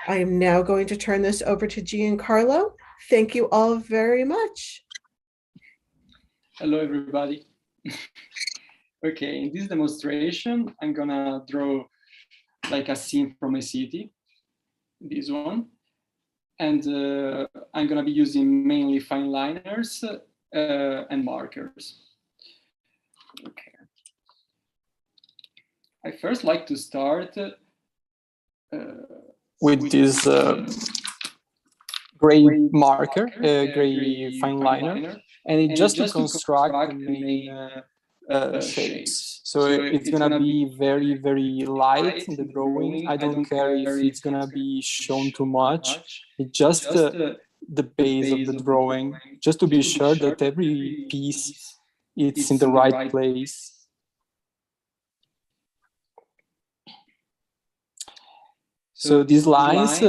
I am now going to turn this over to Giancarlo. Thank you all very much. Hello, everybody. Okay, in this demonstration, I'm gonna draw like a scene from a city, this one. And I'm gonna be using mainly fine liners and markers. Okay. I first like to start with this gray marker, gray fine liner, and just to construct the main shapes. So it's gonna be very, very light in the drawing. I don't care if it's gonna be shown too much. It's just the base of the drawing, just to be sure that every piece it's in the right place. So these lines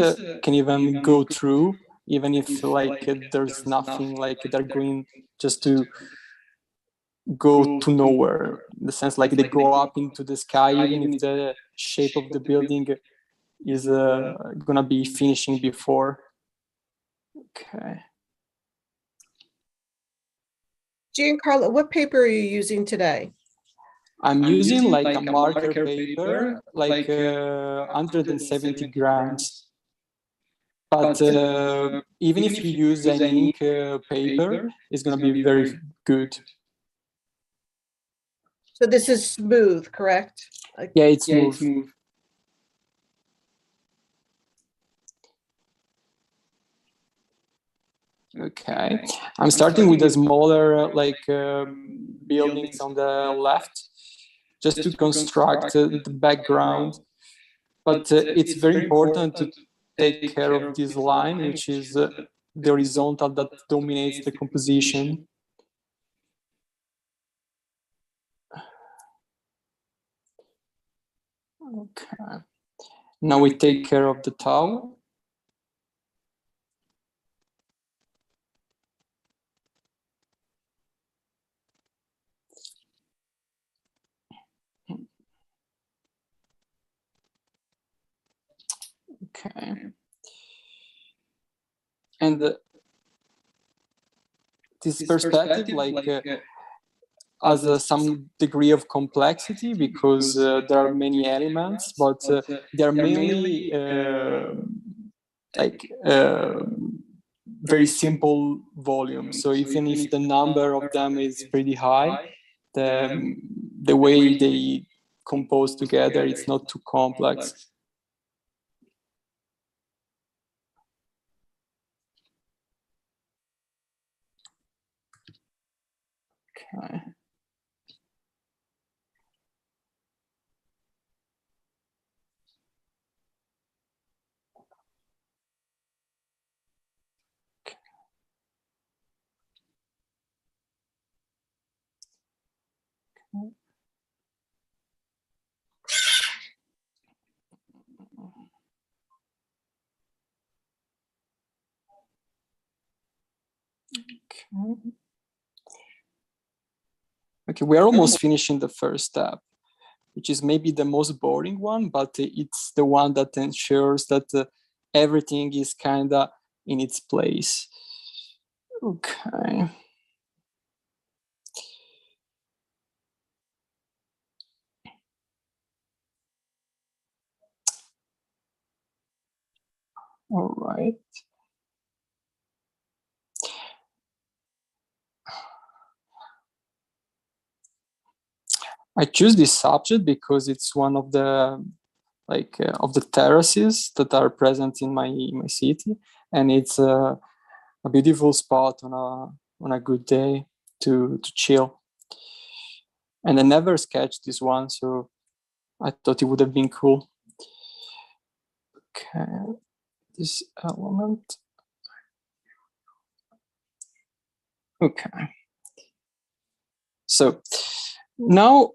can even go through, even if like there's nothing, like they're going just to go to nowhere, in the sense like they go up into the sky, even if the shape of the building is gonna be finishing before. Okay. Giancarlo, what paper are you using today? I'm using like a marker paper, like 170 grams. But even if you use an ink paper, it's going to be very good. So this is smooth, correct? Yeah, it's smooth. Okay, I'm starting with the smaller like buildings on the left, just to construct the background. But it's very important to take care of this line, which is the horizontal that dominates the composition. Okay. Now we take care of the tower. Okay. And this perspective like has some degree of complexity, because there are many elements, but they are mainly like very simple volumes. So even if the number of them is pretty high, the way they compose together, it's not too complex. Okay. Okay, we are almost finishing the first step, which is maybe the most boring one, but it's the one that ensures that everything is kind of in its place. Okay. All right. I choose this subject because it's one of the of the terraces that are present in my city, and it's a beautiful spot on a good day to chill. And I never sketched this one, so I thought it would have been cool. Okay, this element. Okay. So now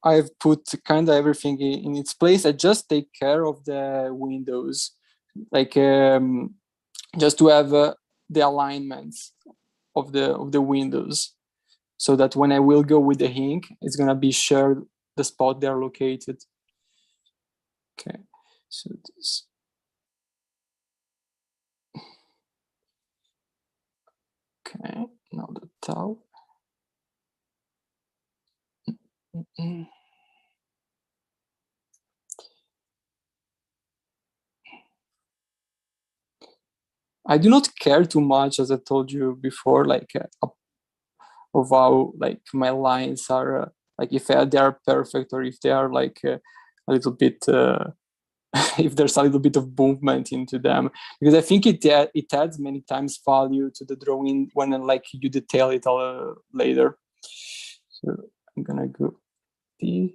I've put kind of everything in its place. I just take care of the windows, like just to have the alignments of the windows, so that when I will go with the ink, it's gonna be shared the spot they're located. Okay, so this. Okay, now the tau. I do not care too much, as I told you before, like of how like my lines are, like if they are perfect or if they are like a little bit, if there's a little bit of movement into them, because I think it adds many times value to the drawing when like you detail it later. So I'm gonna go this.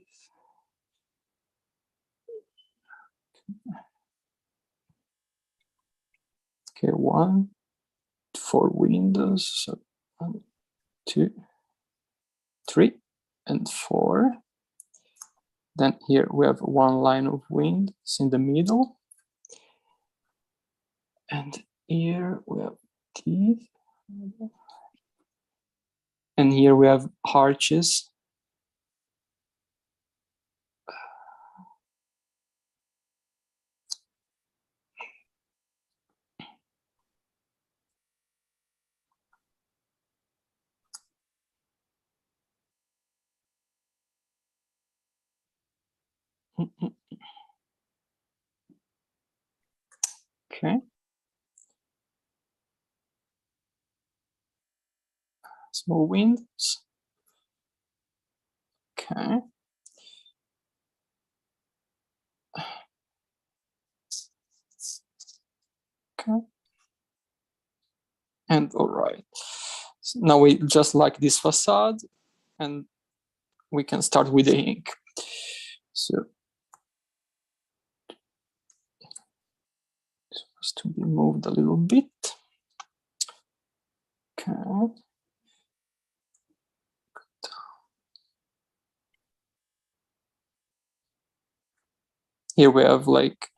Okay, 1, 4 windows. So 1, 2, 3, and 4. Then here we have one line of windows in the middle. And here we have teeth. And here we have arches. Okay. Small windows. Okay. Okay. And all right. So now we just like this facade, and we can start with the ink. So this has to be moved a little bit. Okay. Here we have like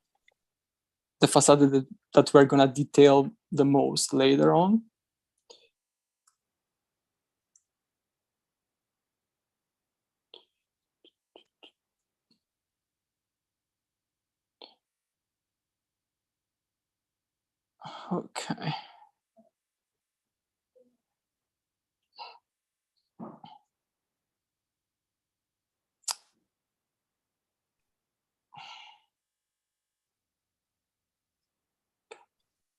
the facade that we're gonna detail the most later on. Okay.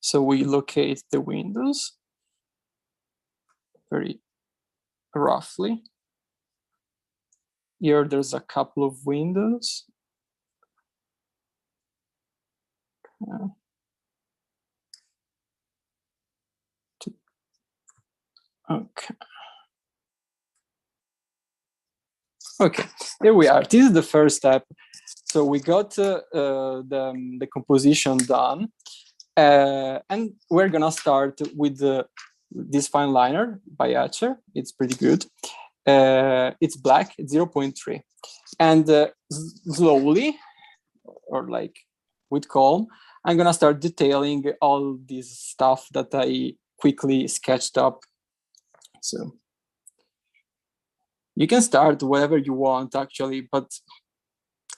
So we locate the windows very roughly. Here there's a couple of windows. Okay. Okay, here we are. This is the first step. So we got the composition done. And we're gonna start with this fine liner by Etcher. It's pretty good. It's black, 0.3. And slowly, or like with calm, I'm gonna start detailing all this stuff that I quickly sketched up. So you can start wherever you want actually, but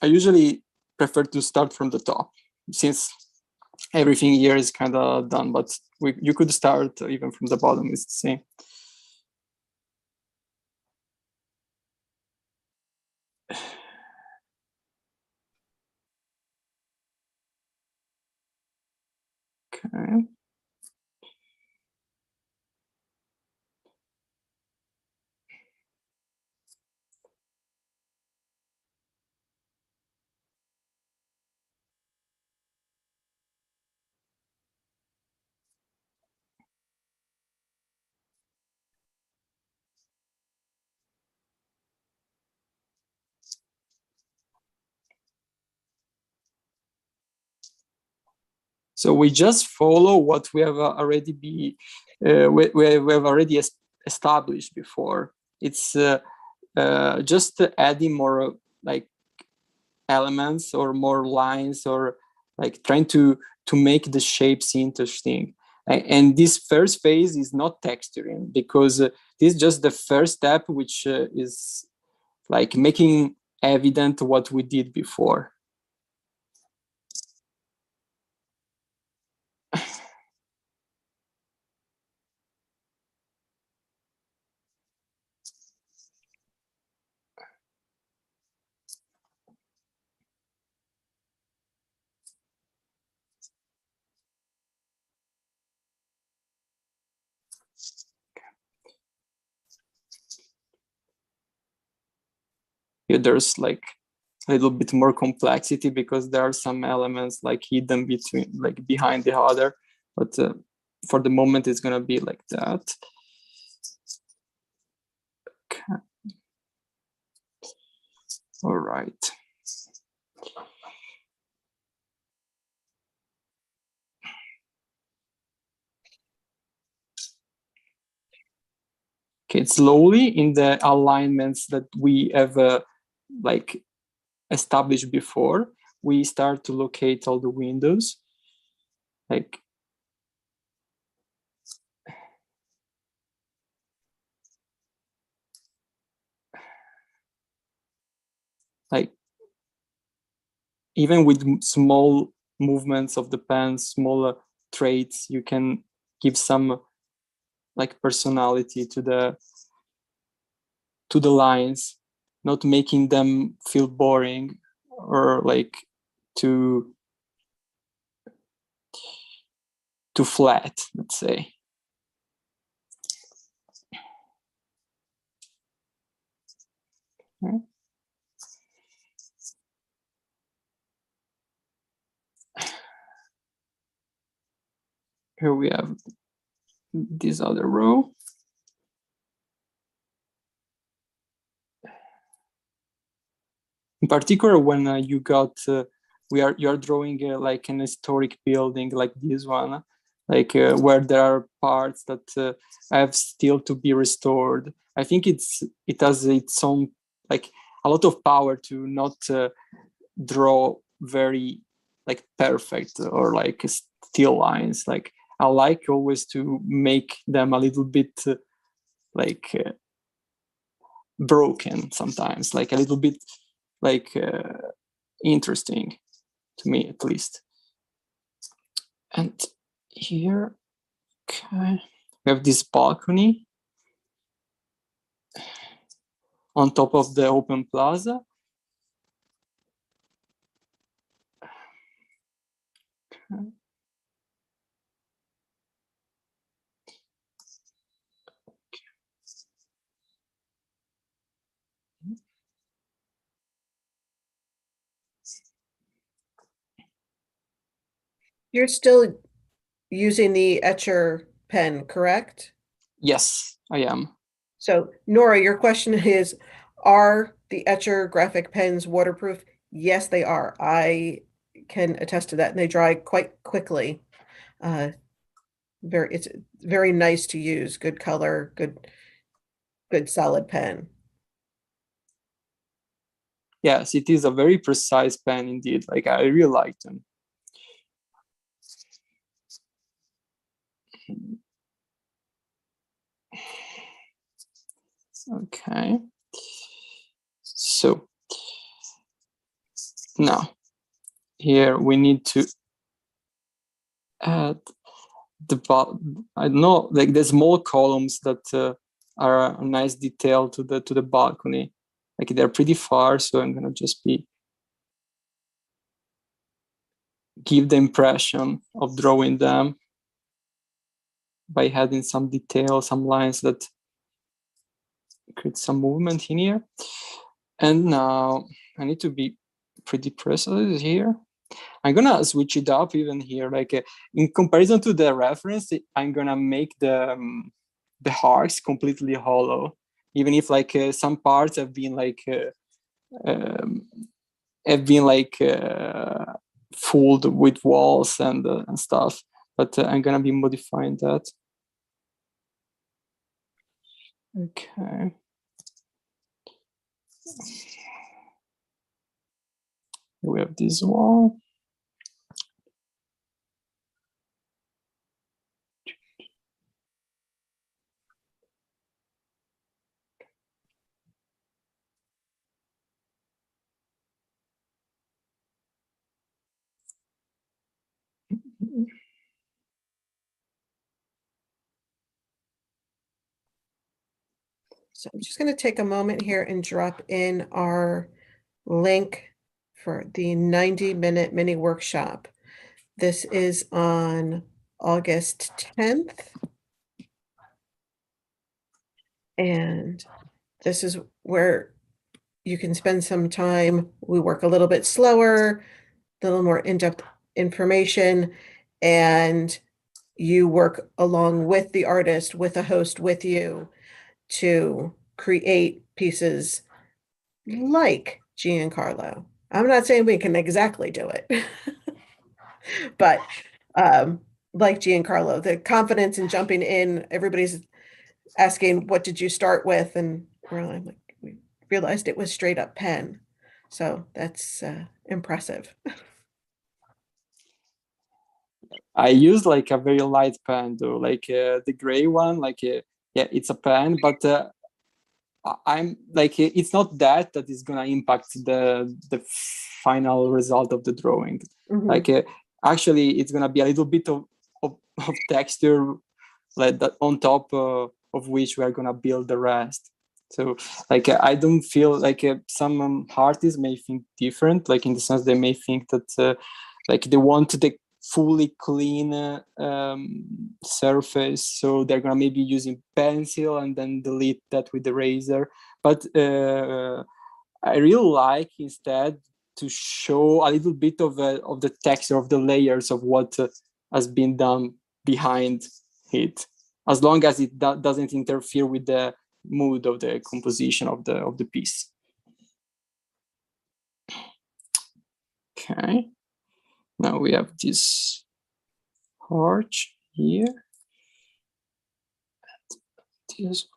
I usually prefer to start from the top since everything here is kind of done, but you could start even from the bottom, it's the same. Okay. So we just follow what we have already we have already established before. It's just adding more like elements or more lines, or like trying to make the shapes interesting. And this first phase is not texturing, because this is just the first step, which is like making evident what we did before. Here there's like a little bit more complexity because there are some elements like hidden between, like behind the other, but for the moment it's gonna be like that. Okay. All right. Okay, slowly in the alignments that we have like established before, we start to locate all the windows. Like even with small movements of the pen, smaller traits, you can give some like personality to the lines, not making them feel boring or like too flat, let's say. Okay. Here we have this other row. In particular, when you got you're drawing like an historic building like this one, like where there are parts that have still to be restored. I think it has its own like a lot of power to not draw very like perfect or like still lines. Like I like always to make them a little bit like broken sometimes, like a little bit like interesting to me at least. And here, okay, we have this balcony on top of the open plaza. Okay. You're still using the etcher pen, correct? Yes, I am. So, Nora, your question is, are the etcher graphic pens waterproof? Yes, they are. I can attest to that, and they dry quite quickly. It's very nice to use. Good color, good solid pen. Yes, it is a very precise pen indeed. Like I really like them. Okay. So now here we need to add I don't know, like the small columns that are a nice detail to the balcony. Like they're pretty far, so I'm gonna just give the impression of drawing them by adding some detail, some lines that create some movement in here. And now I need to be pretty precise here. I'm gonna switch it up even here. Like in comparison to the reference, I'm gonna make the arcs completely hollow, even if like some parts have been like fooled with walls and stuff. But I'm gonna be modifying that. Okay. We have this wall. So I'm just going to take a moment here and drop in our link for the 90-minute mini workshop. This is on August 10th. And this is where you can spend some time, we work a little bit slower, a little more in-depth information, and you work along with the artist, with a host with you to create pieces like Giancarlo. I'm not saying we can exactly do it, but like Giancarlo, the confidence in jumping in, everybody's asking, what did you start with? And we're like, we realized it was straight up pen. So that's impressive. I use like a very light pen though, like the gray one, like yeah, it's a pen, but I'm like it's not that is gonna impact the final result of the drawing. Mhm. Like actually, it's gonna be a little bit of texture like that on top of which we are gonna build the rest. So like I don't feel like some artists may think different, like in the sense they may think that like they want the fully clean surface, so they're gonna maybe using pencil and then delete that with the razor. But I really like instead to show a little bit of the texture of the layers of what has been done behind it, as long as it doesn't interfere with the mood of the composition of the piece. Okay, now we have this arch here. This.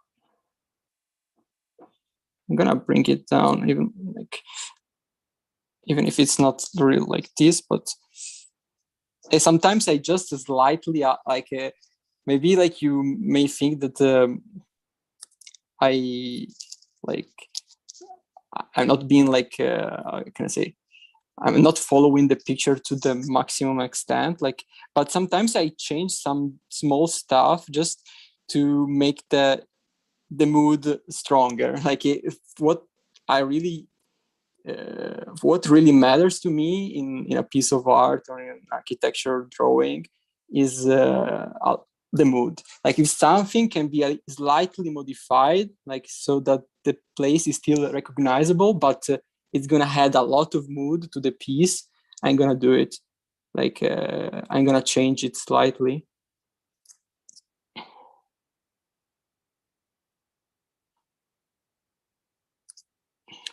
I'm gonna bring it down even if it's not real like this, but sometimes I just slightly maybe like you may think that I'm not being like how can I say, I'm not following the picture to the maximum extent, like, but sometimes I change some small stuff just to make the mood stronger. Like what really matters to me in a piece of art or in an architecture drawing is the mood. Like if something can be slightly modified, like so that the place is still recognizable, but it's gonna add a lot of mood to the piece, I'm gonna do it. Like I'm gonna change it slightly.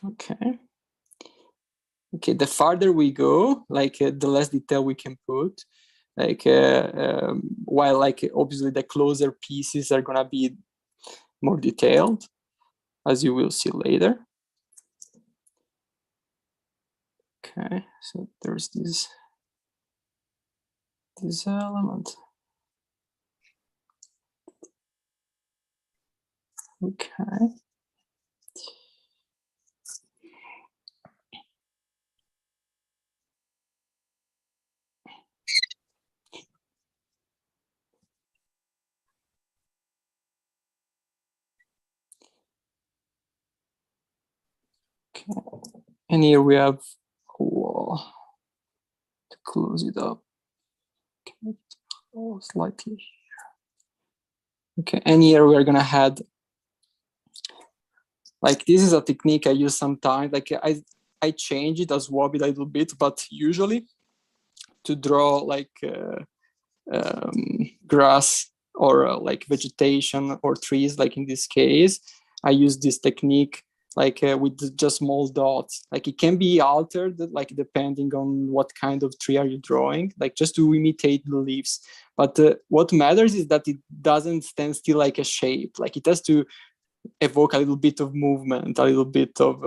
Okay. Okay, the farther we go, like the less detail we can put. Like while like obviously the closer pieces are gonna be more detailed, as you will see later. Okay, so there's this element. Okay. Okay, and here we have a wall to close it up. Okay, oh, slightly. Okay, and here we are gonna add, like this is a technique I use sometimes. Like I change it as well a little bit, but usually to draw like grass or like vegetation or trees, like in this case, I use this technique like with just small dots. Like it can be altered, like depending on what kind of tree are you drawing, like just to imitate the leaves. But what matters is that it doesn't stand still like a shape. Like it has to evoke a little bit of movement, a little bit of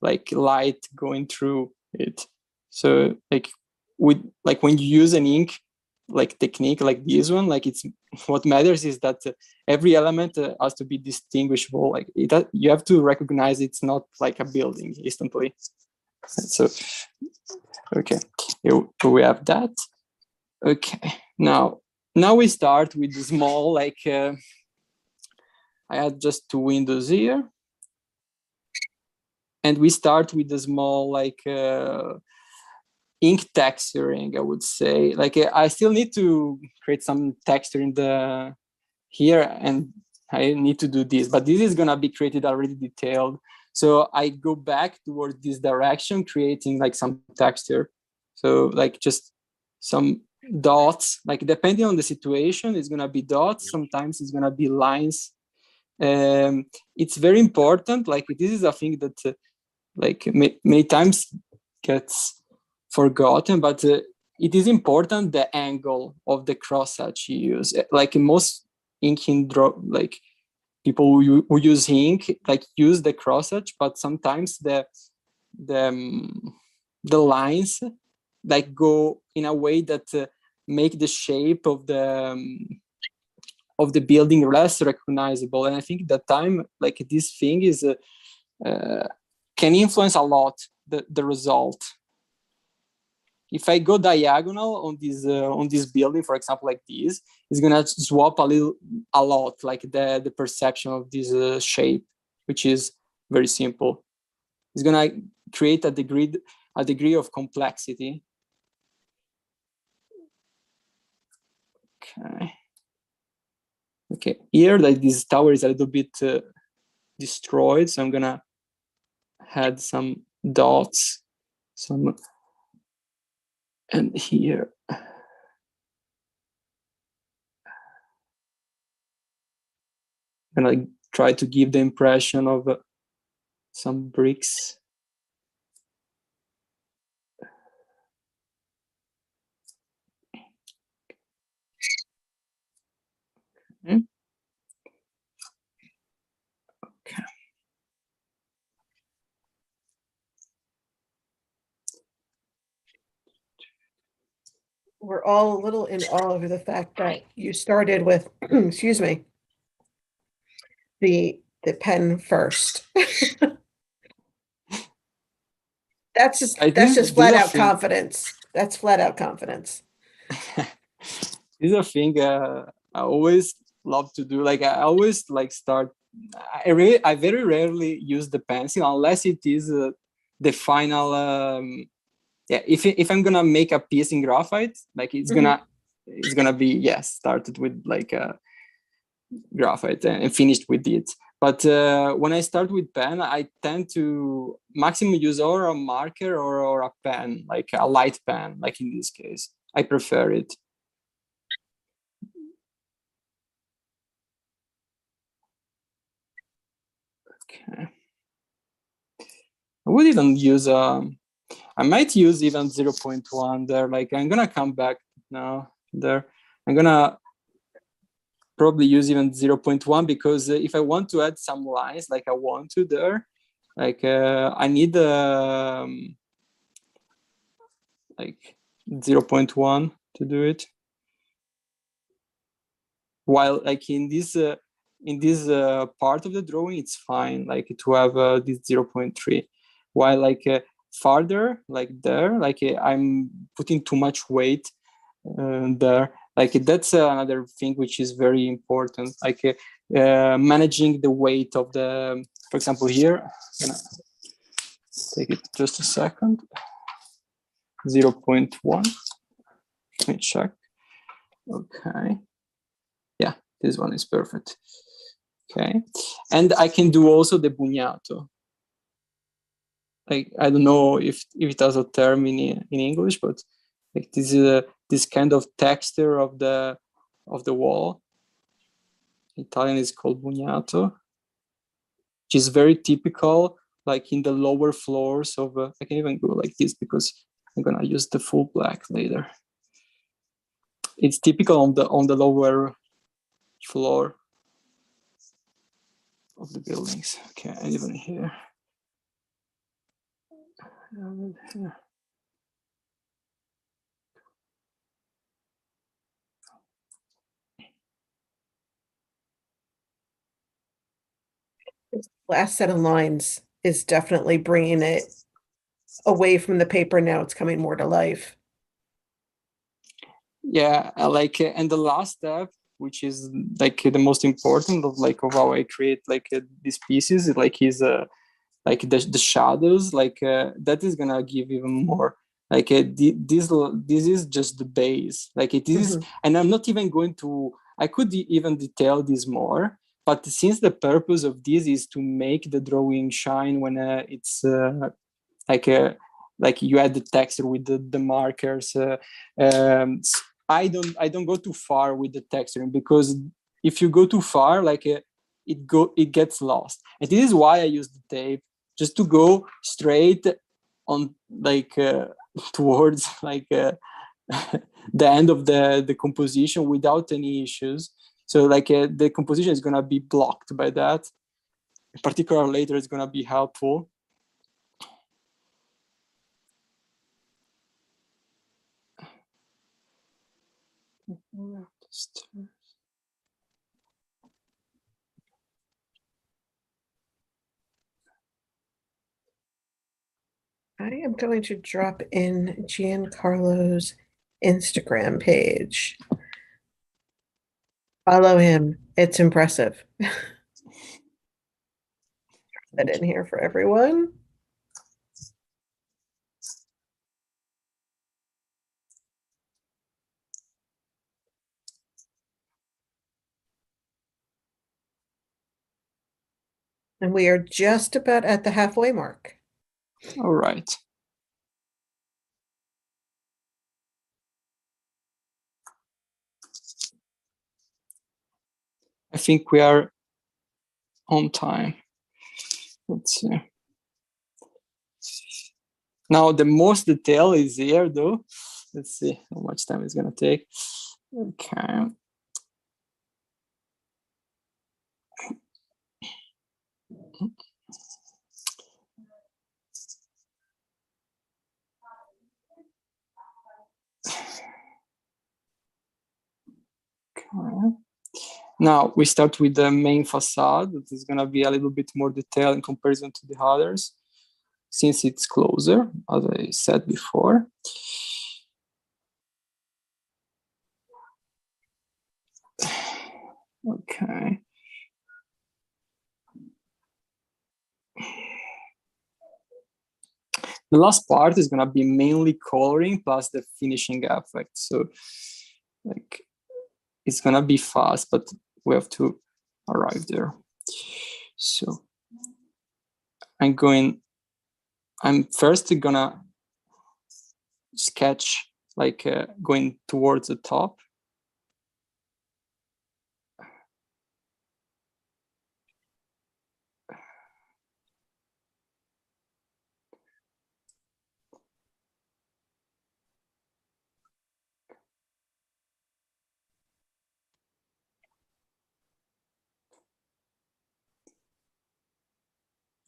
like light going through it. So like when you use an ink like technique like this one, like it's what matters is that every element has to be distinguishable. Like you have to recognize it's not like a building instantly. So okay, here we have that. Okay, now we start with the small like I had just two windows here, and we start with the small like ink texturing, I would say. Like I still need to create some texture in the here, and I need to do this, but this is gonna be created already detailed. So I go back towards this direction, creating like some texture. So like just some dots, like depending on the situation, it's gonna be dots. Sometimes it's gonna be lines. It's very important. Like this is a thing that like many times gets forgotten, but it is important the angle of the crosshatch you use. Like in most inking like people who use ink like use the crosshatch, but sometimes the lines like go in a way that make the shape of the building less recognizable. And I think that time like this thing is can influence a lot the result. If I go diagonal on this building, for example, like this, it's gonna swap a lot, like the perception of this shape, which is very simple. It's gonna create a degree of complexity. Okay. Here, like this tower is a little bit destroyed, so I'm gonna add some dots, and here. And I try to give the impression of some bricks. Okay. We're all a little in awe over the fact that you started with, excuse me, the pen first. That's just flat out confidence. That's flat out confidence. This is a thing I always love to do. Like I always like start. I very rarely use the pencil unless it is the final. Yeah, if I'm gonna make a piece in graphite, like it's gonna be started with like graphite and finished with it. But when I start with pen, I tend to maximum use or a marker or a pen, like a light pen, like in this case. I prefer it. Okay. I would even use I might use even 0.1 there. Like I'm gonna come back now there. I'm gonna probably use even 0.1 because if I want to add some lines like I want to there, like I need like 0.1 to do it. While like in this part of the drawing, it's fine like to have this 0.3. While like farther, like there, like I'm putting too much weight there. Like that's another thing which is very important, like managing the weight of the, for example, here, I'm gonna take it just a second, 0.1, let me check. Okay, yeah, this one is perfect. Okay, and I can do also the bugnato. Like I don't know if it has a term in English, but like this is this kind of texture of the wall. In Italian is called bugnato, which is very typical, like in the lower floors of. I can even go like this because I'm gonna use the full black later. It's typical on the lower floor of the buildings. Okay, and even here. This last set of lines is definitely bringing it away from the paper. Now it's coming more to life. Yeah, like and the last step, which is like the most important of how I create like these pieces, like is like the shadows, like that is gonna give even more. Like this is just the base, like it is, and I'm not even going to. I could even detail this more, but since the purpose of this is to make the drawing shine when it's like you add the texture with the markers, I don't go too far with the texturing, because if you go too far, it gets lost. And this is why I use the tape, just to go straight on towards the end of the composition without any issues. So the composition is gonna be blocked by that. In particular, later it's gonna be helpful. I am going to drop in Giancarlo's Instagram page. Follow him. It's impressive. That in here for everyone. And we are just about at the halfway mark. All right. I think we are on time. Let's see. Now the most detail is here, though. Let's see how much time it's gonna take. Okay. Okay. Now we start with the main facade. That is gonna be a little bit more detailed in comparison to the others, since it's closer, as I said before. Okay. The last part is gonna be mainly coloring plus the finishing effect. So it's gonna be fast, but we have to arrive there. So I'm first gonna sketch going towards the top.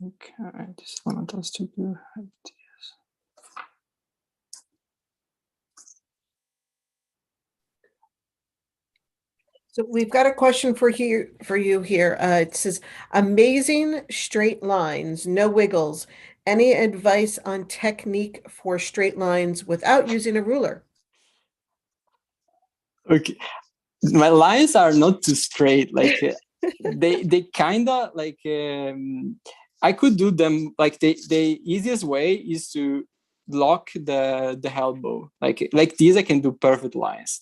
Okay, this one has to do this. So we've got a question for you here. It says, amazing straight lines, no wiggles. Any advice on technique for straight lines without using a ruler? Okay, my lines are not too straight. They kind of I could do them the easiest way is to lock the elbow like this. I can do perfect lines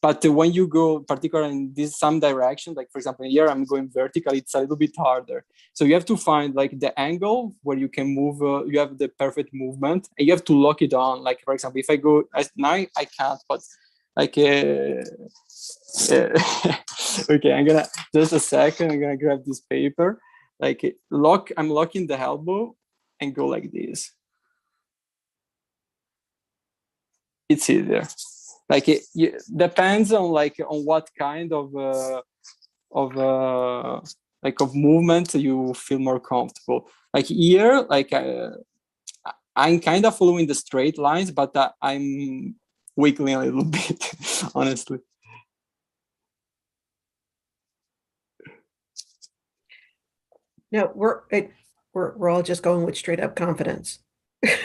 but when you go particularly in this some direction, like for example here I'm going vertical, it's a little bit harder. So you have to find the angle where you can move, you have the perfect movement, and you have to lock it on. Like for example, if I go now I can't, but okay, I'm gonna just a second, I'm gonna grab this paper. I'm locking the elbow and go like this. It's easier. It depends on on what kind of movement you feel more comfortable. Here, I'm kind of following the straight lines, but I'm wiggling a little bit, honestly. No, we're all just going with straight up confidence. But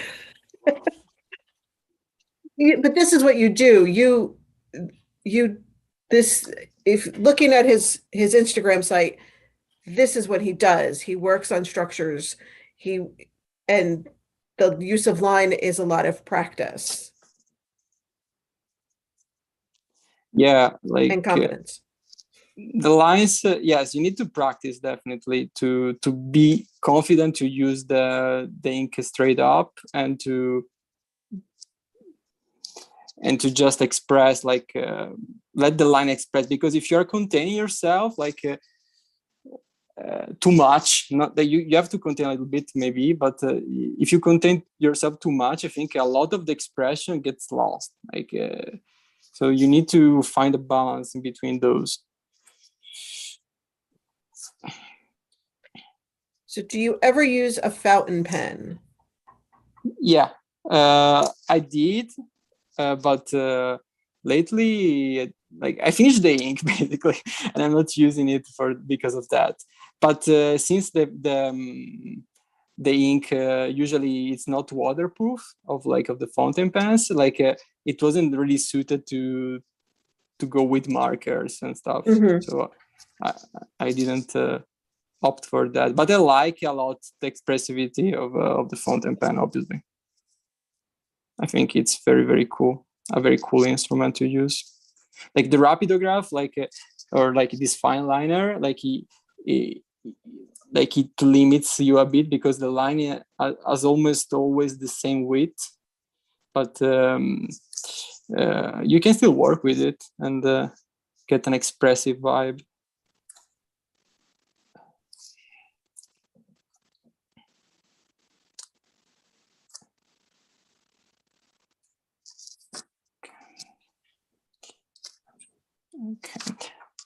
this is what you do. If looking at his Instagram site, this is what he does. He works on structures. And the use of line is a lot of practice. Yeah, and confidence. The lines, yes, you need to practice definitely to be confident to use the ink straight up and to just express, like let the line express, because if you're containing yourself like too much, not that you have to contain a little bit maybe, but if you contain yourself too much, I think a lot of the expression gets lost, like so you need to find a balance in between those. So do you ever use a fountain pen? Yeah, I did, but lately, like I finished the ink basically, and I'm not using it because of that. But since the ink usually it's not waterproof of the fountain pens, like it wasn't really suited to go with markers and stuff. Mhm. So I didn't opt for that. But I like a lot the expressivity of the fountain pen. Obviously, I think it's very, very cool. A very cool instrument to use. Like the rapidograph, or like this fine liner, like it limits you a bit because the line has almost always the same width, but you can still work with it and get an expressive vibe.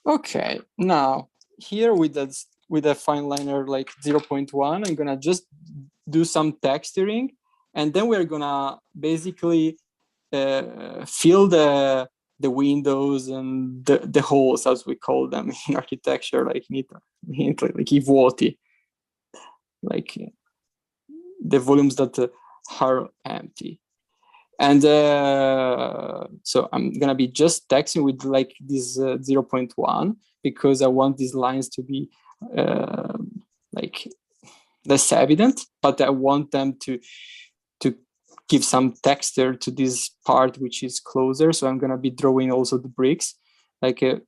Okay. Now here with a fine liner like 0.1, I'm gonna just do some texturing, and then we're gonna basically fill the windows and the holes, as we call them in architecture, like i vuoti, like the volumes that are empty. And so I'm gonna be just texting with like this 0.1 because I want these lines to be like less evident, but I want them to give some texture to this part which is closer. So I'm gonna be drawing also the bricks. Like this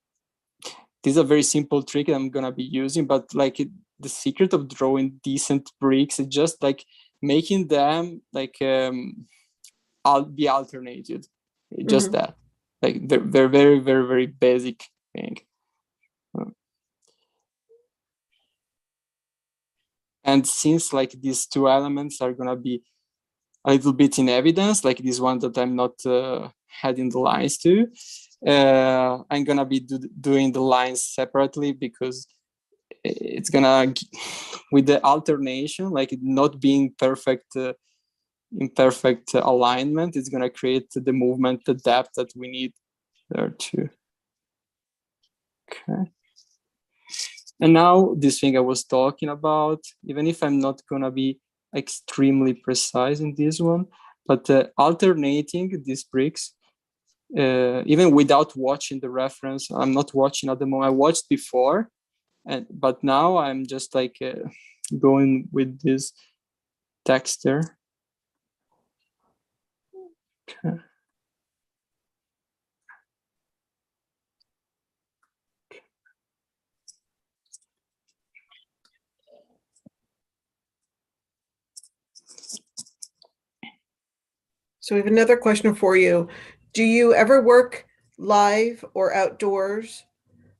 is a very simple trick I'm gonna be using, but like the secret of drawing decent bricks is just like making them like I'll be alternated. Just that, like very, very, very, very, very basic thing. And since like these two elements are gonna be a little bit in evidence, like this one that I'm not adding the lines to, I'm gonna be doing the lines separately because it's gonna, with the alternation, like it not being perfect, in perfect alignment, it's gonna create the movement, the depth that we need there too. Okay. And now this thing I was talking about, even if I'm not gonna be extremely precise in this one, but alternating these bricks, even without watching the reference, I'm not watching at the moment. I watched before, but now I'm just like going with this texture. Okay. So we have another question for you. Do you ever work live or outdoors?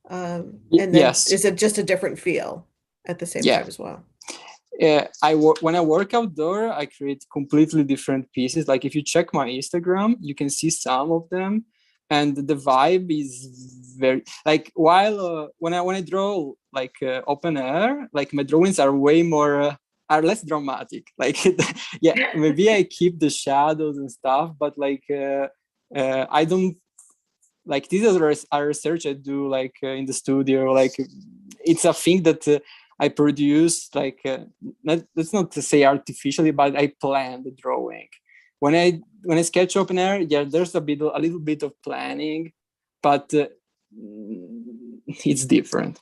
And then yes. Is it just a different feel at the same time as well? When I work outdoor, I create completely different pieces. Like if you check my Instagram, you can see some of them, and the vibe is very like. While when I draw like open air, like my drawings are way more are less dramatic. Like yeah, maybe I keep the shadows and stuff, but like I don't like this is a research I do like in the studio. Like it's a thing that. I produce like that's not to say artificially, but I plan the drawing. When I sketch open air, yeah, there's a little bit of planning, but it's different.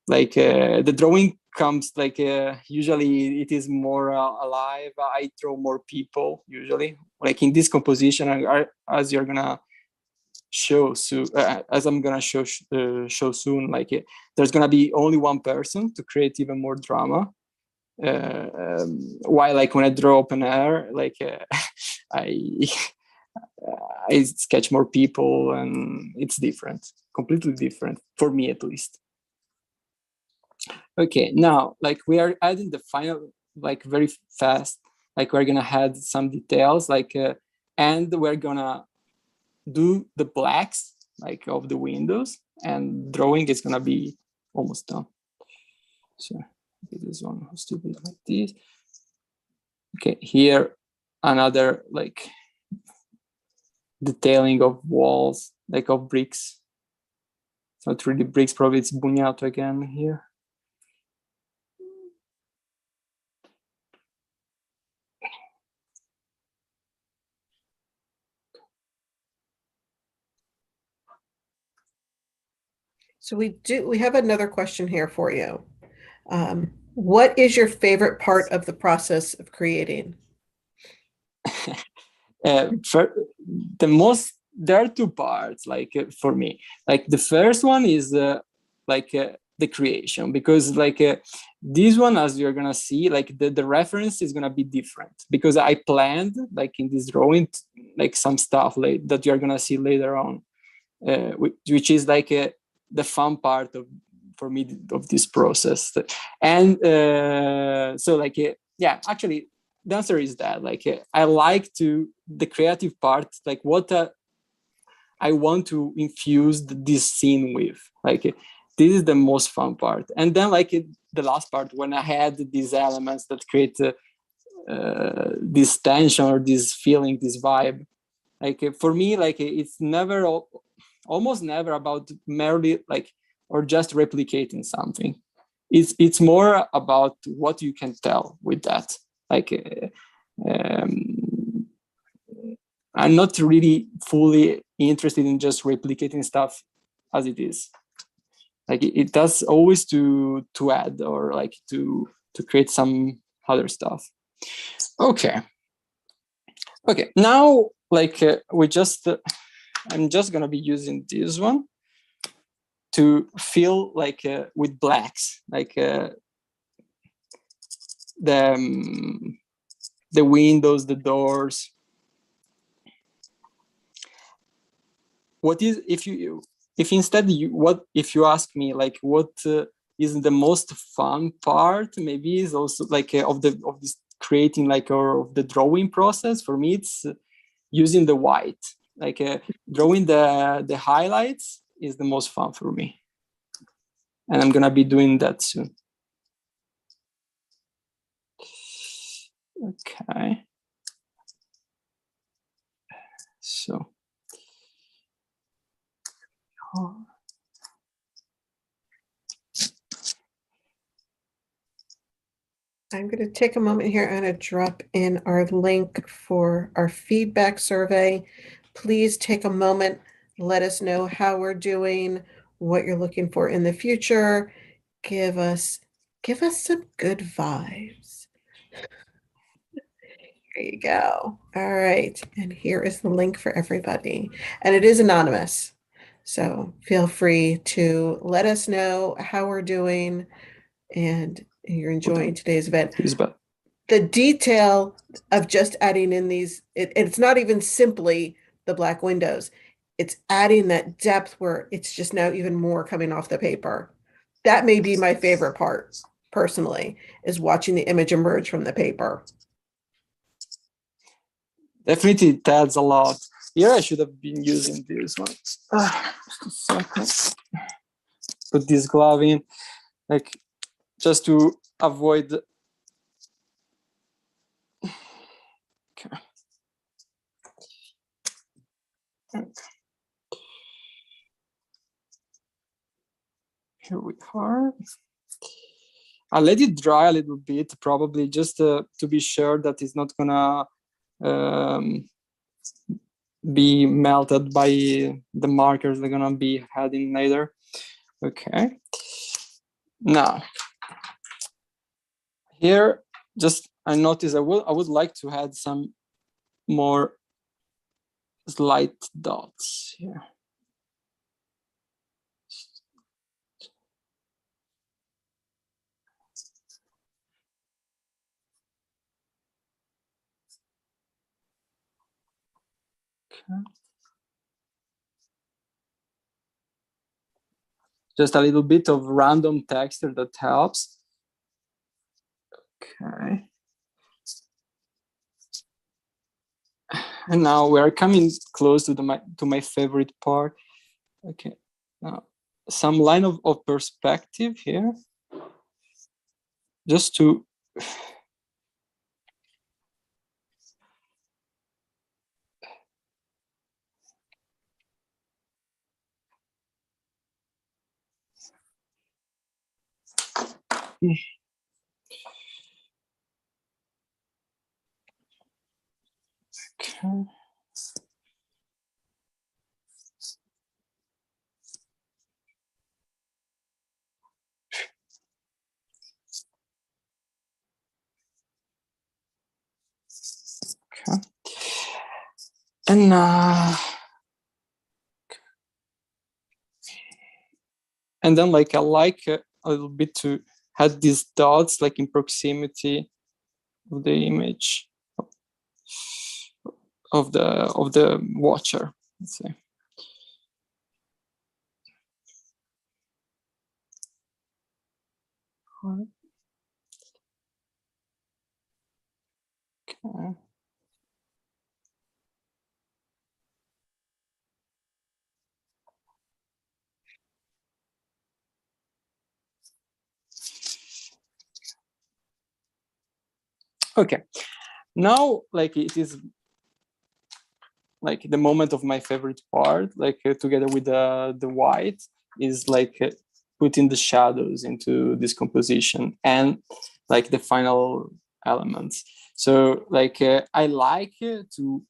Like the drawing comes like usually it is more alive. I draw more people usually. Like in this composition, as you're gonna show soon, as I'm gonna show soon, like there's gonna be only one person to create even more drama. While like when I draw open air, like I I sketch more people, and it's different, completely different for me at least. Okay, now like we are adding the final, like very fast, like we're gonna add some details, like and we're gonna do the blacks like of the windows, and drawing is gonna be almost done. So this one has to be like this. Okay, here another like detailing of walls, like of bricks. It's not really bricks, probably it's bugnato again here. So we have another question here for you. What is your favorite part of the process of creating? There are two parts, like for me. Like the first one is the creation, because like this one, as you're gonna see, like the reference is gonna be different, because I planned like in this drawing like some stuff like that you're gonna see later on, which is like the fun part for me of this process. And so like yeah, actually the answer is that like I like to the creative part, like what I want to infuse this scene with, like this is the most fun part. And then like the last part, when I had these elements that create this tension or this feeling, this vibe, like for me, like it's never, almost never about merely like or just replicating something. It's more about what you can tell with that. Like I'm not really fully interested in just replicating stuff as it is. Like it does always to add or like to create some other stuff. Okay. Now like I'm just gonna be using this one to fill like with blacks, like the windows, the doors. What is if instead if you ask me like what is the most fun part, maybe is also like of this creating like or of the drawing process, for me it's using the white, like drawing the highlights is the most fun for me, and I'm gonna be doing that soon. Okay, so I'm going to take a moment here and drop in our link for our feedback survey. Please take a moment, let us know how we're doing, what you're looking for in the future. Give us some good vibes. There you go. All right. And here is the link for everybody. And it is anonymous. So feel free to let us know how we're doing and you're enjoying today's event. The detail of just adding in these, it's not even simply the black windows. It's adding that depth where it's just now even more coming off the paper. That may be my favorite part, personally, is watching the image emerge from the paper. Definitely it adds a lot. Here I should have been using this one. Just a second. Put this glove in, like just to avoid. Okay. Here we are. I'll let it dry a little bit, probably just to be sure that it's not gonna be melted by the markers they're gonna be adding later. Okay. Now, here, just I noticed I would like to add some more slight dots here. Just a little bit of random texture that helps. Okay. And now we're coming close to my favorite part. Okay. Now some line of perspective here. Just to okay. Okay. And then like I like a little bit to have these dots like in proximity of the image of the watcher, let's say. Okay. Okay, now like it is like the moment of my favorite part, like together with the white, is like putting the shadows into this composition and like the final elements. So like I like to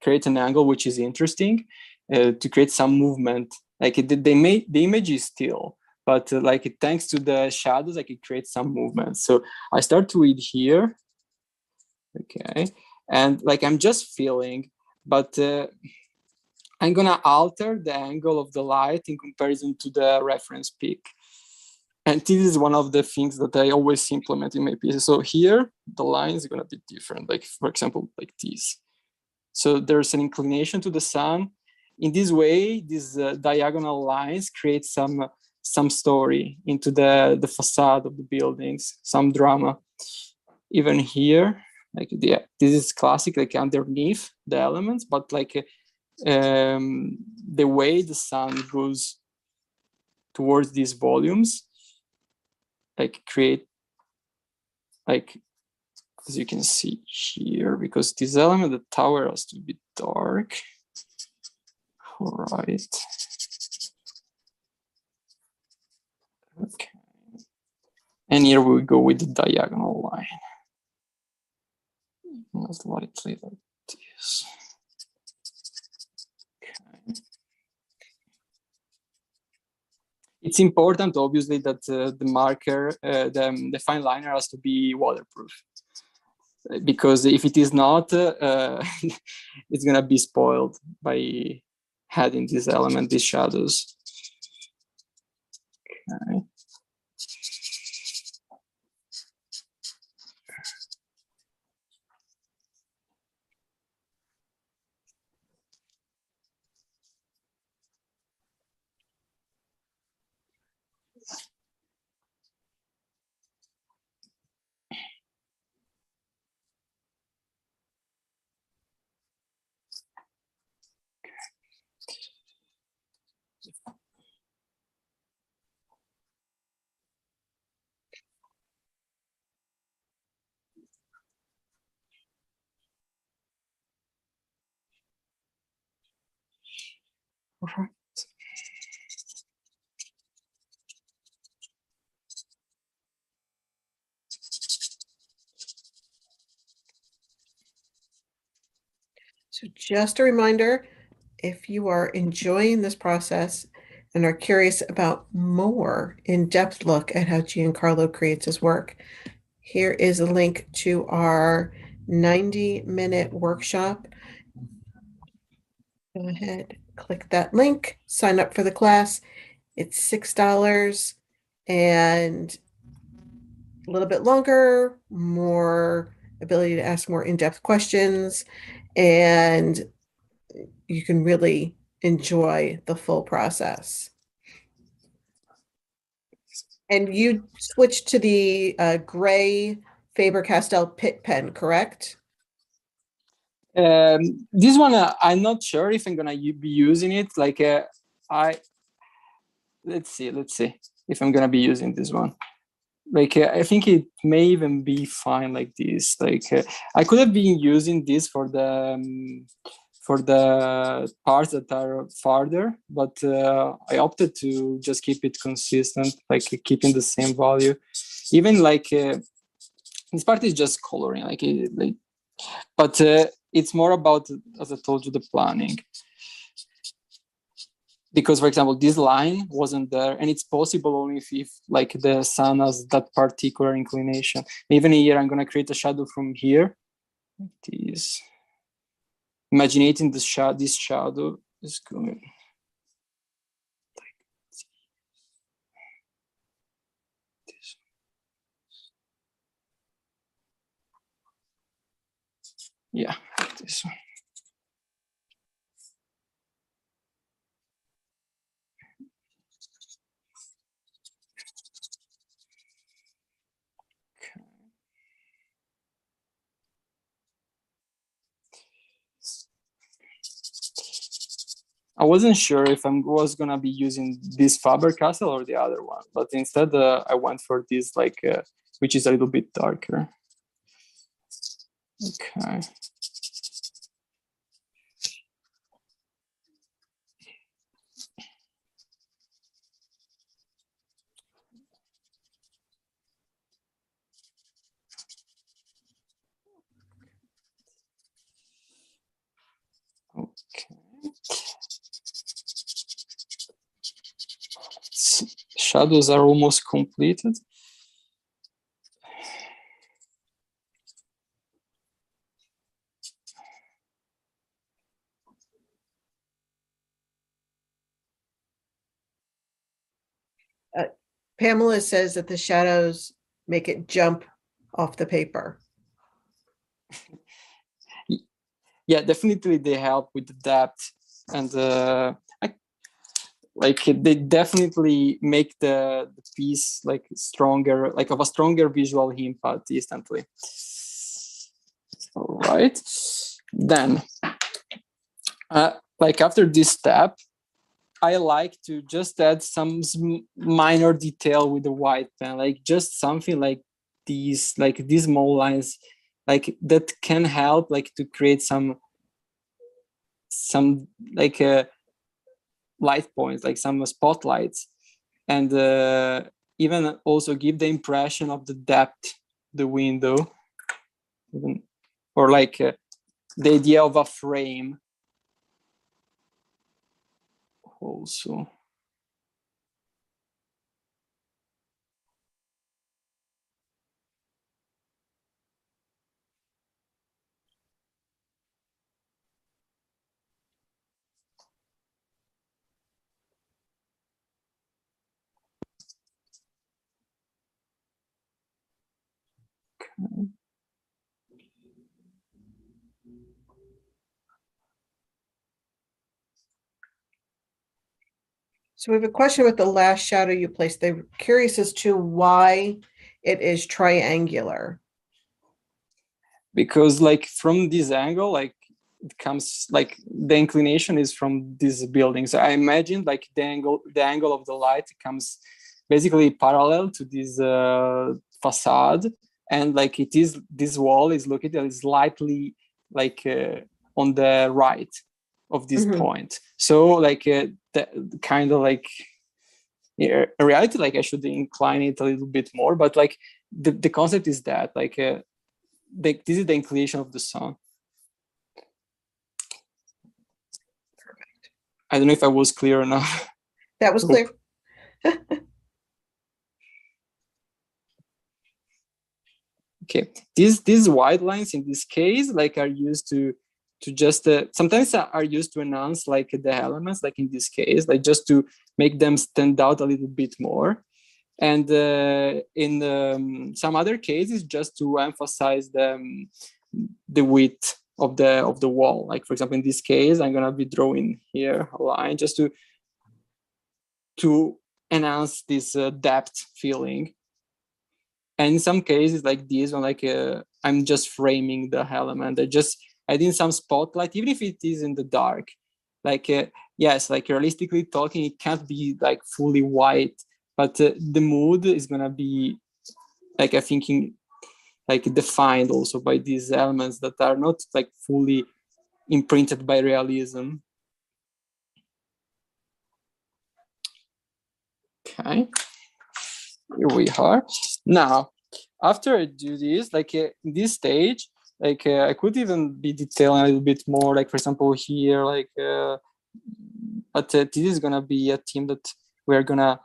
create an angle which is interesting, to create some movement. Like the image is still, but like thanks to the shadows, I can create some movement. So I start to read here. Okay, and like I'm just feeling, but I'm gonna alter the angle of the light in comparison to the reference peak. And this is one of the things that I always implement in my pieces. So here, the line is gonna be different, like for example, like this. So there's an inclination to the sun. In this way, these diagonal lines create some story into the facade of the buildings, some drama. Even here, like this is classic, like underneath the elements, but like the way the sun goes towards these volumes, like create, like as you can see here, because this element, the tower has to be dark. All right. Okay. And here we go with the diagonal line. Slightly like this. Okay. It's important, obviously, that the marker, the fine liner has to be waterproof, because if it is not, it's gonna be spoiled by adding this element, these shadows. Okay. All right. So just a reminder, if you are enjoying this process and are curious about more in-depth look at how Giancarlo creates his work, here is a link to our 90-minute workshop. Go ahead, click that link, sign up for the class. It's $6 and a little bit longer, more ability to ask more in-depth questions, and you can really enjoy the full process. And you switched to the gray Faber-Castell Pit Pen, correct? This one, I'm not sure if I'm gonna be using it. Like, let's see if I'm gonna be using this one. Like, I think it may even be fine like this. Like, I could have been using this for the parts that are farther, but I opted to just keep it consistent, like keeping the same value. Even like this part is just coloring, but it's more about, as I told you, the planning. Because, for example, this line wasn't there, and it's possible only if like the sun has that particular inclination. Even here, I'm gonna create a shadow from here. This, imagining this shadow is going like this. Yeah, like this one. I wasn't sure if I was gonna be using this Faber-Castell or the other one, but instead I went for this, like, which is a little bit darker. Okay. Okay. Shadows are almost completed. Pamela says that the shadows make it jump off the paper. Yeah, definitely they help with the depth, and they definitely make the piece like stronger, like of a stronger visual impact instantly. All right, then like after this step, I like to just add some minor detail with the white pen, like just something like these small lines, like that can help like to create some like light points, like some spotlights, and even also give the impression of the depth, the window, even, or like the idea of a frame also. So we have a question with the last shadow you placed. They're curious as to why it is triangular. Because like from this angle, like it comes like the inclination is from this building. So I imagine like the angle of the light comes basically parallel to this facade, and like it is, this wall is located slightly like on the right of this point. So like the kind of like in reality, like I should incline it a little bit more, but like the concept is that like this is the inclination of the sun. Perfect. I don't know if I was clear enough. That was clear. Okay, these white lines in this case like are used to just sometimes are used to enhance like the elements, like in this case, like just to make them stand out a little bit more. And in some other cases, just to emphasize the width the wall. Like for example, in this case, I'm gonna be drawing here a line just to enhance this depth feeling. And in some cases like this one, like I'm just framing the element. I just adding some spotlight, even if it is in the dark. Like yes, like realistically talking, it can't be like fully white, but the mood is gonna be like I thinking like defined also by these elements that are not like fully imprinted by realism. Okay, here we are. Now, after I do this, like in this stage, like I could even be detailing a little bit more, like for example here, like, but this is gonna be a theme that we're gonna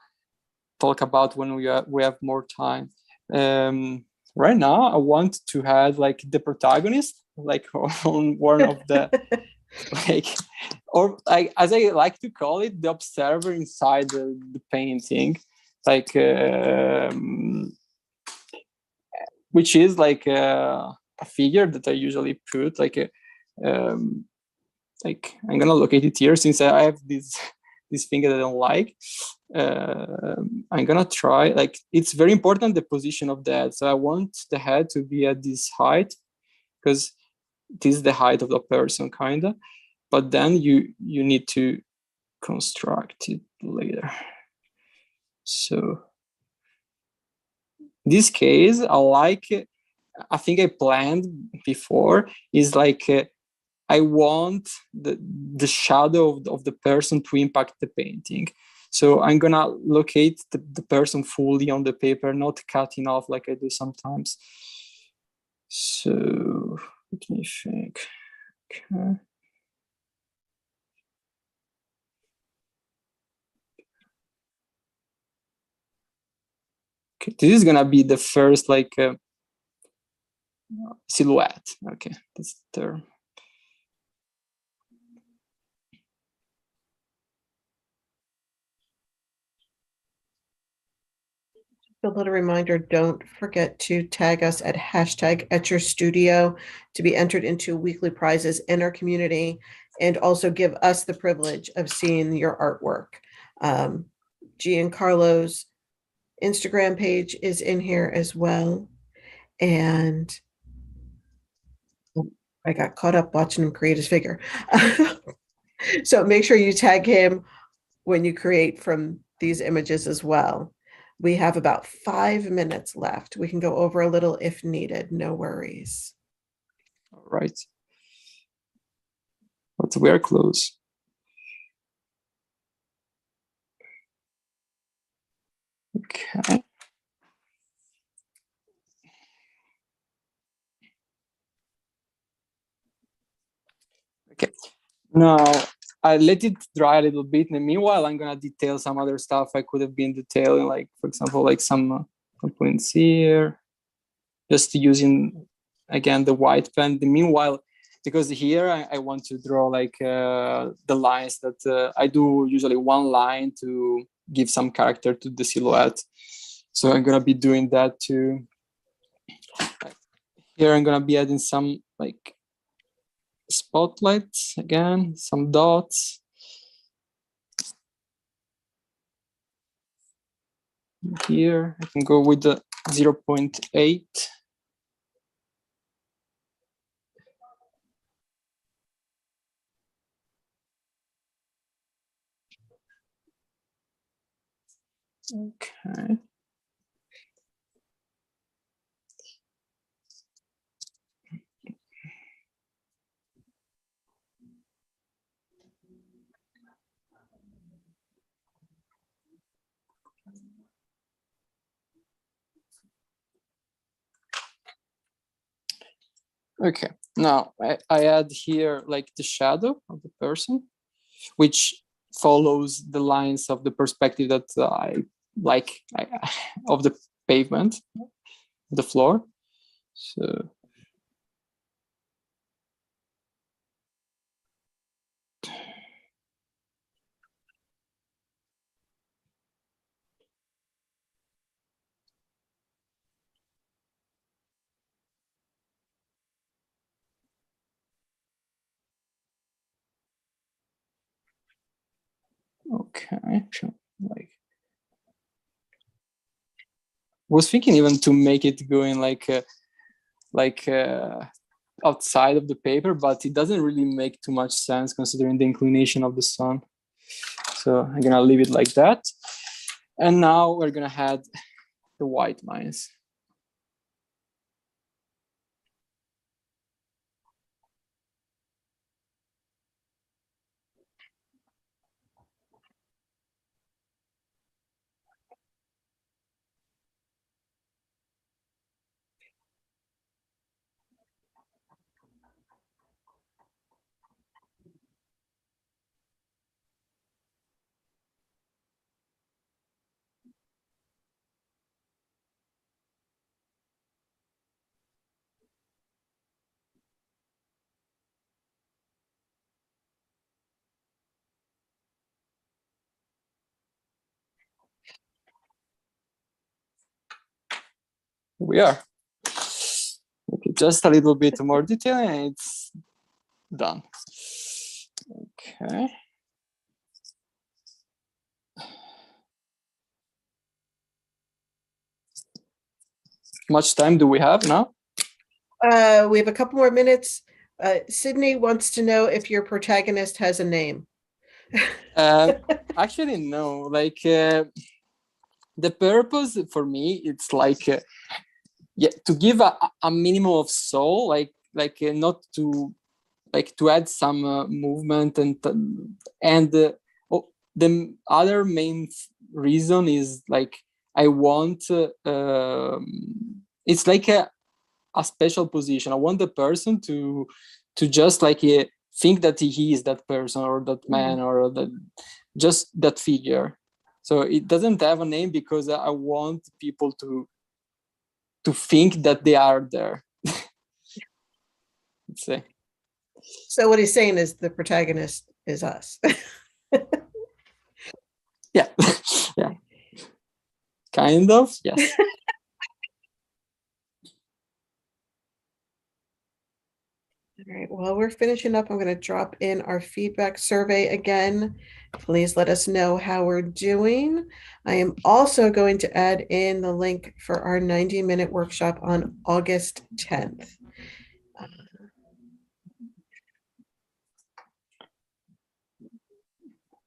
talk about when we have more time. Right now, I want to have like the protagonist, like on one of the, like, or like as I like to call it, the observer inside the painting, like, which is like a figure that I usually put like I'm gonna locate it here since I have this thing that I don't like. I'm gonna try, like, it's very important the position of the head. So I want the head to be at this height because it is the height of the person, kinda. But then you need to construct it later. So in this case, I think I planned before is like I want the shadow of the person to impact the painting. So I'm gonna locate the person fully on the paper, not cutting off like I do sometimes. So let me think. Okay. Okay, this is gonna be the first like silhouette. Okay, that's the term. A little reminder, don't forget to tag us at #@yourstudio to be entered into weekly prizes in our community and also give us the privilege of seeing your artwork. Giancarlo's Instagram page is in here as well. And I got caught up watching him create his figure. So make sure you tag him when you create from these images as well. We have about 5 minutes left. We can go over a little if needed, no worries. All right. But we're close. Okay. Okay. Now I let it dry a little bit. And meanwhile, I'm gonna detail some other stuff I could have been detailing, like for example, like some points here, just using again the white pen. Meanwhile, because here I want to draw like the lines that I do usually one line to give some character to the silhouette. So I'm gonna be doing that too. Here I'm gonna be adding some like spotlights again, some dots. Here I can go with the 0.8. Okay. Okay, now I add here like the shadow of the person, which follows the lines of the perspective that I like of the pavement, the floor. So Okay, sure. Like, was thinking even to make it going like outside of the paper, but it doesn't really make too much sense considering the inclination of the sun. So I'm gonna leave it like that. And now we're gonna add the white lines. We are. Okay, just a little bit more detail and it's done. Okay. Much time do we have now? We have a couple more minutes. Sydney wants to know if your protagonist has a name. Actually, no. Like the purpose for me, it's like to give a minimum of soul, not to to add some movement and the other main reason is like I want it's like a special position. I want the person to just like think that he is that person or that man or that just that figure. So it doesn't have a name because I want people to think that they are there. Let's say. So what he's saying is the protagonist is us. Yeah. Yeah. Kind of, yes. All right, while we're finishing up, I'm going to drop in our feedback survey again. Please let us know how we're doing. I am also going to add in the link for our 90-minute workshop on August 10th.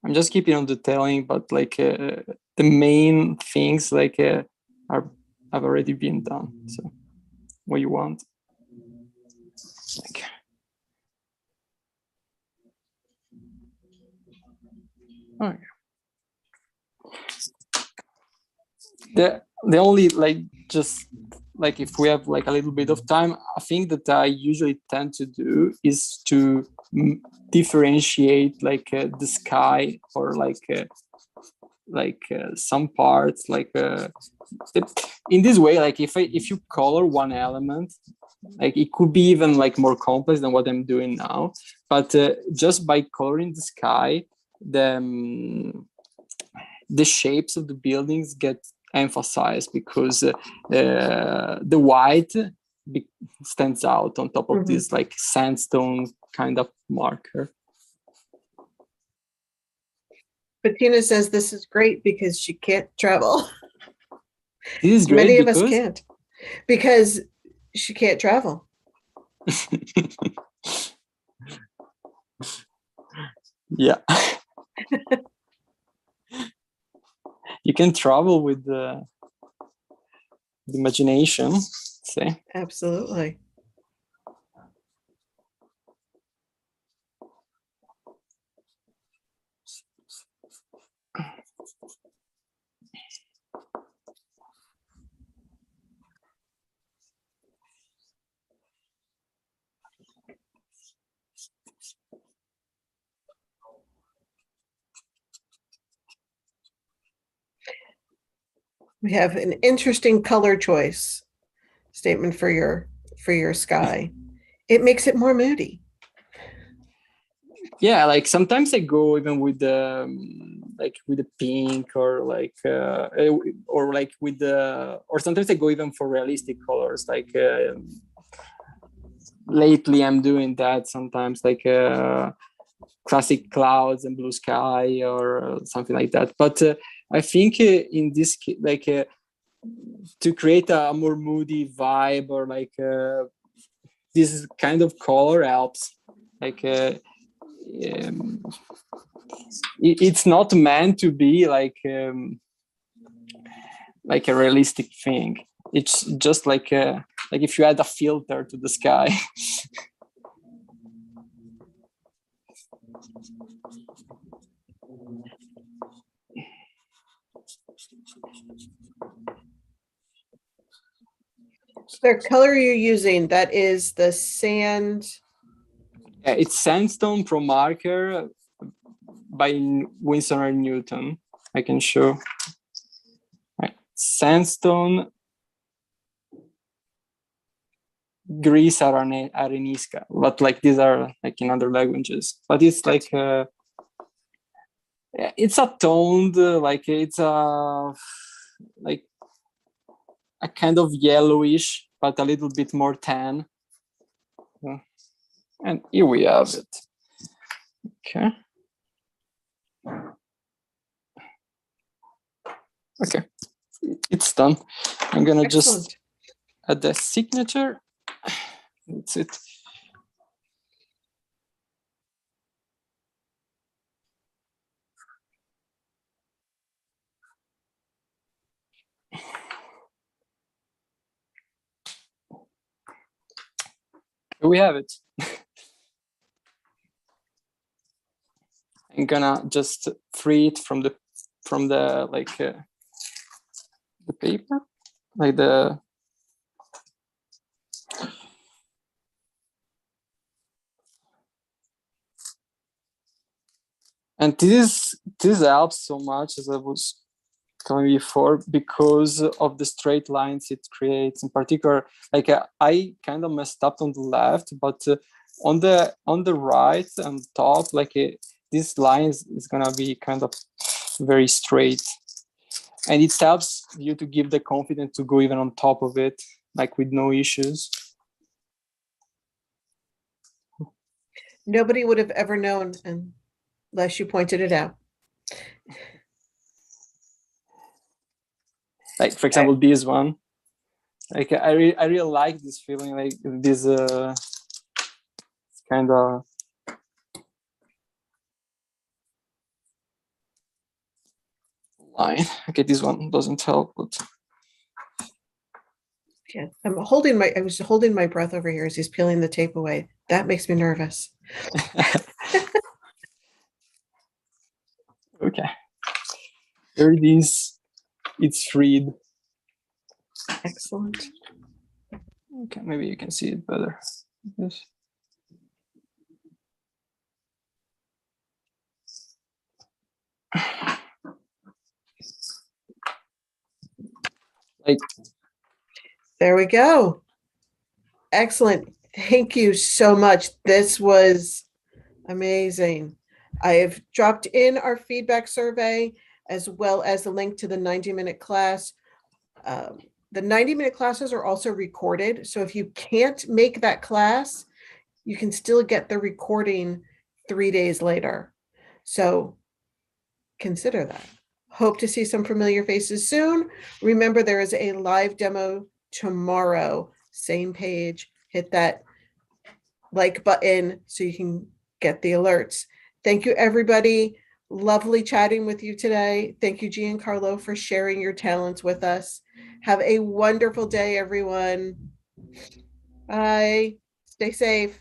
I'm just keeping on detailing, but like the main things like have already been done. So what you want. Like, okay. The only like just like if we have like a little bit of time, I think that I usually tend to do is to differentiate like the sky or like some parts like in this way, like if you color one element, like it could be even like more complex than what I'm doing now, but just by coloring the sky, the shapes of the buildings get emphasized because the white stands out on top of this like sandstone kind of marker. Bettina says this is great because she can't travel. This is great. Many of us can't because she can't travel. Yeah. You can travel with the imagination, say. Absolutely. We have an interesting color choice statement for your sky. It makes it more moody. Yeah, like sometimes I go even with the pink or like with the, or sometimes I go even for realistic colors. Like lately I'm doing that sometimes, like classic clouds and blue sky or something like that. But I think in this like to create a more moody vibe, or like this kind of color helps. Like it's not meant to be like a realistic thing. It's just like if you add a filter to the sky. The color you're using, that is the sand. Yeah, it's sandstone pro marker by Winsor and Newton. I can show. Right. Sandstone Greece arenisca, but like these are like in other languages. But it's like it's a toned, like it's a like a kind of yellowish, but a little bit more tan. And here we have it. Okay. Okay, it's done. I'm gonna just add the signature. That's it. We have it. I'm gonna just free it from the like the paper, like the and this helps so much, as I was telling before, because of the straight lines it creates. In particular, like I kind of messed up on the left, but on the right and top, like this line is gonna be kind of very straight, and it helps you to give the confidence to go even on top of it, like with no issues. Nobody would have ever known unless you pointed it out. Like, for example, this one, like I really like this feeling, like this kind of line. Okay, this one doesn't help, but Yeah, I was holding my breath over here as he's peeling the tape away. That makes me nervous. okay. There it is. It's freed. Excellent. Okay, maybe you can see it better. Yes. Like, there we go. Excellent. Thank you so much. This was amazing. I have dropped in our feedback survey as well as the link to the 90-minute class. The 90-minute classes are also recorded. So if you can't make that class, you can still get the recording 3 days later. So consider that. Hope to see some familiar faces soon. Remember, there is a live demo tomorrow. Same page. Hit that like button so you can get the alerts. Thank you, everybody. Lovely chatting with you today. Thank you, Giancarlo, for sharing your talents with us. Have a wonderful day, everyone. Bye. Stay safe.